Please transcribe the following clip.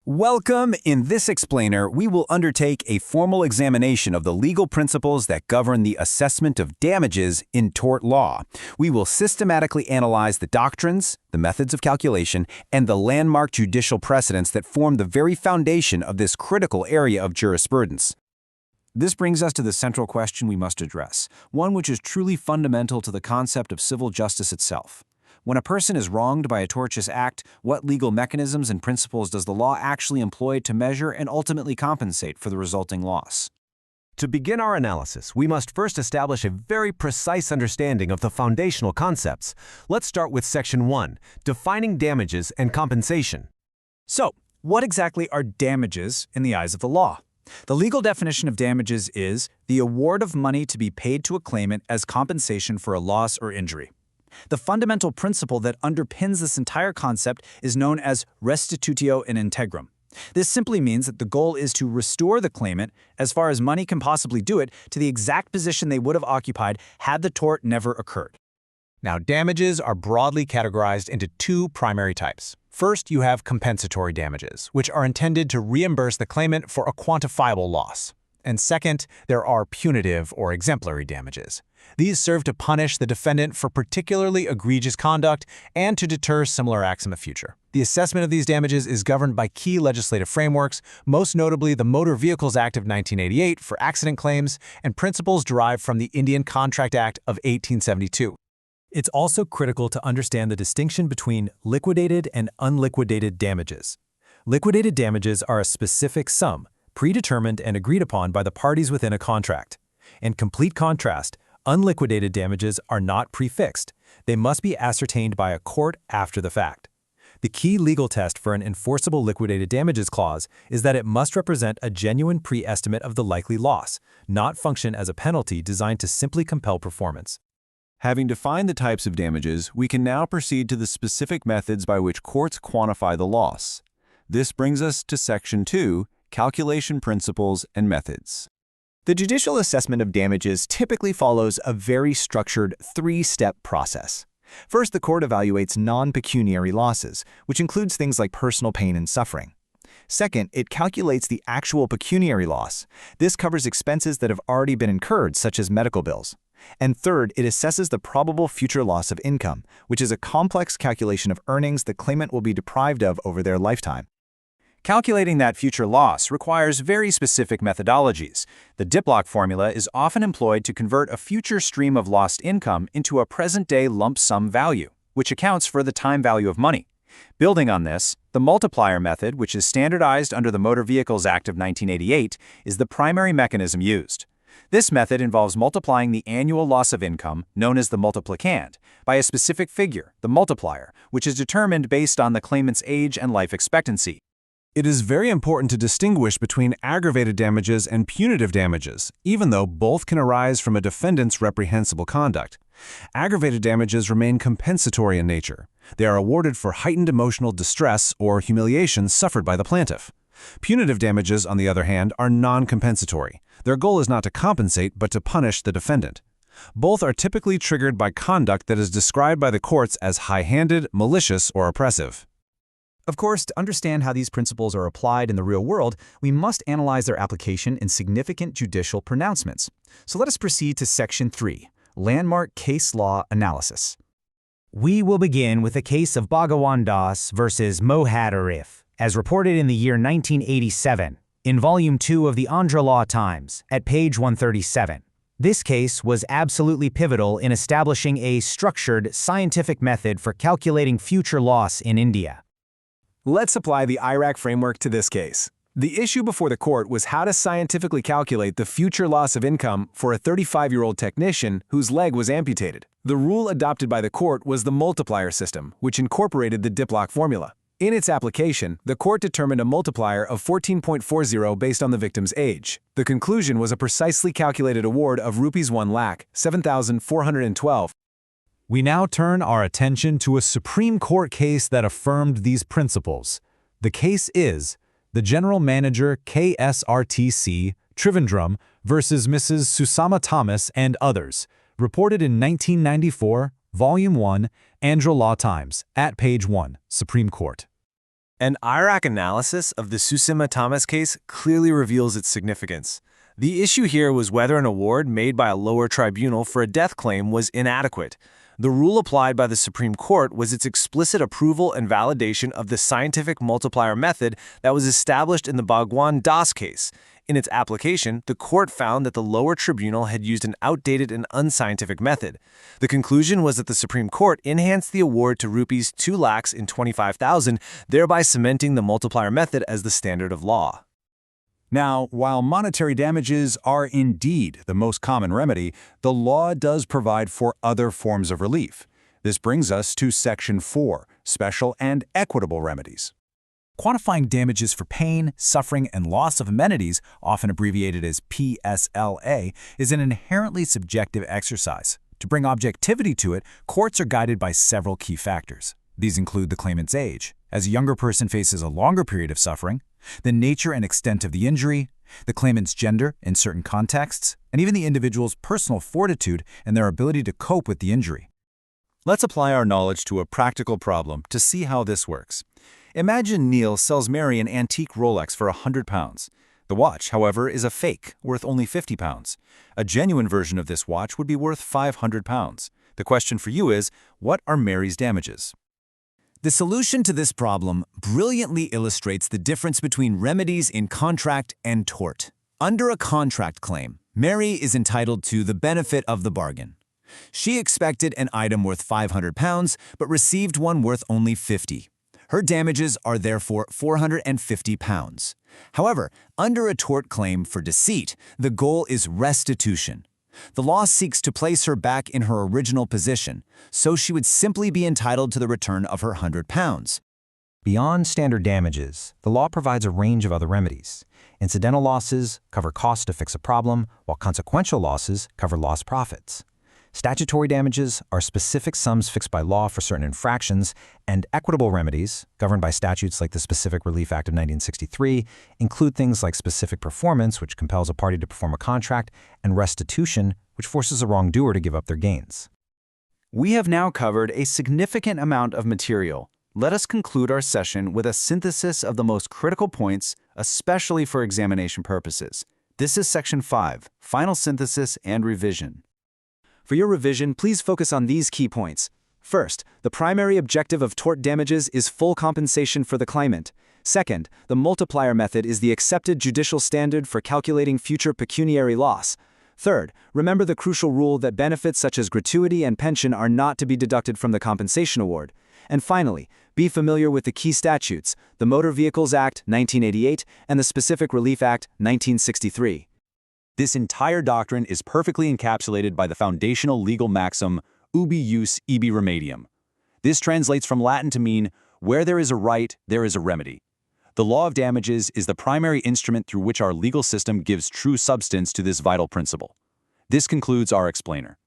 Welcome! In this explainer, we will undertake a formal examination of the legal principles that govern the assessment of damages in tort law. We will systematically analyze the doctrines, the methods of calculation, and the landmark judicial precedents that form the very foundation of this critical area of jurisprudence. This brings us to the central question we must address, one which is truly fundamental to the concept of civil justice itself. When a person is wronged by a tortious act, what legal mechanisms and principles does the law actually employ to measure and ultimately compensate for the resulting loss? To begin our analysis, we must first establish a very precise understanding of the foundational concepts. Let's start with Section 1, defining damages and compensation. So, what exactly are damages in the eyes of the law? The legal definition of damages is the award of money to be paid to a claimant as compensation for a loss or injury. The fundamental principle that underpins this entire concept is known as restitutio in integrum. This simply means that the goal is to restore the claimant, as far as money can possibly do it, to the exact position they would have occupied had the tort never occurred. Now, damages are broadly categorized into two primary types. First, you have compensatory damages, which are intended to reimburse the claimant for a quantifiable loss. And second, there are punitive or exemplary damages. These serve to punish the defendant for particularly egregious conduct and to deter similar acts in the future. The assessment of these damages is governed by key legislative frameworks, most notably the Motor Vehicles Act of 1988 for accident claims and principles derived from the Indian Contract Act of 1872. It's also critical to understand the distinction between liquidated and unliquidated damages. Liquidated damages are a specific sum, predetermined and agreed upon by the parties within a contract. In complete contrast, unliquidated damages are not prefixed. They must be ascertained by a court after the fact. The key legal test for an enforceable liquidated damages clause is that it must represent a genuine pre-estimate of the likely loss, not function as a penalty designed to simply compel performance. Having defined the types of damages, we can now proceed to the specific methods by which courts quantify the loss. This brings us to Section 2, Calculation Principles and Methods. The judicial assessment of damages typically follows a very structured three-step process. First, the court evaluates non-pecuniary losses, which includes things like personal pain and suffering. Second, it calculates the actual pecuniary loss. This covers expenses that have already been incurred, such as medical bills. And third, it assesses the probable future loss of income, which is a complex calculation of earnings the claimant will be deprived of over their lifetime. Calculating that future loss requires very specific methodologies. The Diplock formula is often employed to convert a future stream of lost income into a present-day lump sum value, which accounts for the time value of money. Building on this, the multiplier method, which is standardized under the Motor Vehicles Act of 1988, is the primary mechanism used. This method involves multiplying the annual loss of income, known as the multiplicand, by a specific figure, the multiplier, which is determined based on the claimant's age and life expectancy. It is very important to distinguish between aggravated damages and punitive damages, even though both can arise from a defendant's reprehensible conduct. Aggravated damages remain compensatory in nature. They are awarded for heightened emotional distress or humiliation suffered by the plaintiff. Punitive damages, on the other hand, are non-compensatory. Their goal is not to compensate, but to punish the defendant. Both are typically triggered by conduct that is described by the courts as high-handed, malicious, or oppressive. Of course, to understand how these principles are applied in the real world, we must analyze their application in significant judicial pronouncements. So let us proceed to Section 3, Landmark Case Law Analysis. We will begin with the case of Bhagawan Das versus Mohad Arif, as reported in the year 1987, in Volume 2 of the Andhra Law Times, at page 137. This case was absolutely pivotal in establishing a structured, scientific method for calculating future loss in India. Let's apply the IRAC framework to this case. The issue before the court was how to scientifically calculate the future loss of income for a 35-year-old technician whose leg was amputated. The rule adopted by the court was the multiplier system, which incorporated the Diplock formula. In its application, the court determined a multiplier of 14.40 based on the victim's age. The conclusion was a precisely calculated award of Rs 1,07,412. We now turn our attention to a Supreme Court case that affirmed these principles. The case is the General Manager KSRTC, Trivandrum versus Mrs. Susama Thomas and others, reported in 1994, Volume 1, Andhra Law Times, at page 1, Supreme Court. An IRAC analysis of the Susima Thomas case clearly reveals its significance. The issue here was whether an award made by a lower tribunal for a death claim was inadequate. The rule applied by the Supreme Court was its explicit approval and validation of the scientific multiplier method that was established in the Bhagwan Das case. In its application, the court found that the lower tribunal had used an outdated and unscientific method. The conclusion was that the Supreme Court enhanced the award to rupees 2,25,000, thereby cementing the multiplier method as the standard of law. Now, while monetary damages are indeed the most common remedy, the law does provide for other forms of relief. This brings us to Section 4, Special and Equitable Remedies. Quantifying damages for pain, suffering, and loss of amenities, often abbreviated as PSLA, is an inherently subjective exercise. To bring objectivity to it, courts are guided by several key factors. These include the claimant's age, as a younger person faces a longer period of suffering, the nature and extent of the injury, the claimant's gender in certain contexts, and even the individual's personal fortitude and their ability to cope with the injury. Let's apply our knowledge to a practical problem to see how this works. Imagine Neil sells Mary an antique Rolex for £100. The watch, however, is a fake, worth only £50. A genuine version of this watch would be worth £500. The question for you is, what are Mary's damages? The solution to this problem brilliantly illustrates the difference between remedies in contract and tort. Under a contract claim, Mary is entitled to the benefit of the bargain. She expected an item worth £500, but received one worth only £50. Her damages are therefore £450. However, under a tort claim for deceit, the goal is restitution. The law seeks to place her back in her original position, so she would simply be entitled to the return of her £100. Beyond standard damages, the law provides a range of other remedies. Incidental losses cover costs to fix a problem, while consequential losses cover lost profits. Statutory damages are specific sums fixed by law for certain infractions, and equitable remedies, governed by statutes like the Specific Relief Act of 1963, include things like specific performance, which compels a party to perform a contract, and restitution, which forces a wrongdoer to give up their gains. We have now covered a significant amount of material. Let us conclude our session with a synthesis of the most critical points, especially for examination purposes. This is Section 5, Final Synthesis and Revision. For your revision, please focus on these key points. First, the primary objective of tort damages is full compensation for the claimant. Second, the multiplier method is the accepted judicial standard for calculating future pecuniary loss. Third, remember the crucial rule that benefits such as gratuity and pension are not to be deducted from the compensation award. And finally, be familiar with the key statutes, the Motor Vehicles Act, 1988, and the Specific Relief Act, 1963. This entire doctrine is perfectly encapsulated by the foundational legal maxim, ubi jus ibi remedium. This translates from Latin to mean, where there is a right, there is a remedy. The law of damages is the primary instrument through which our legal system gives true substance to this vital principle. This concludes our explainer.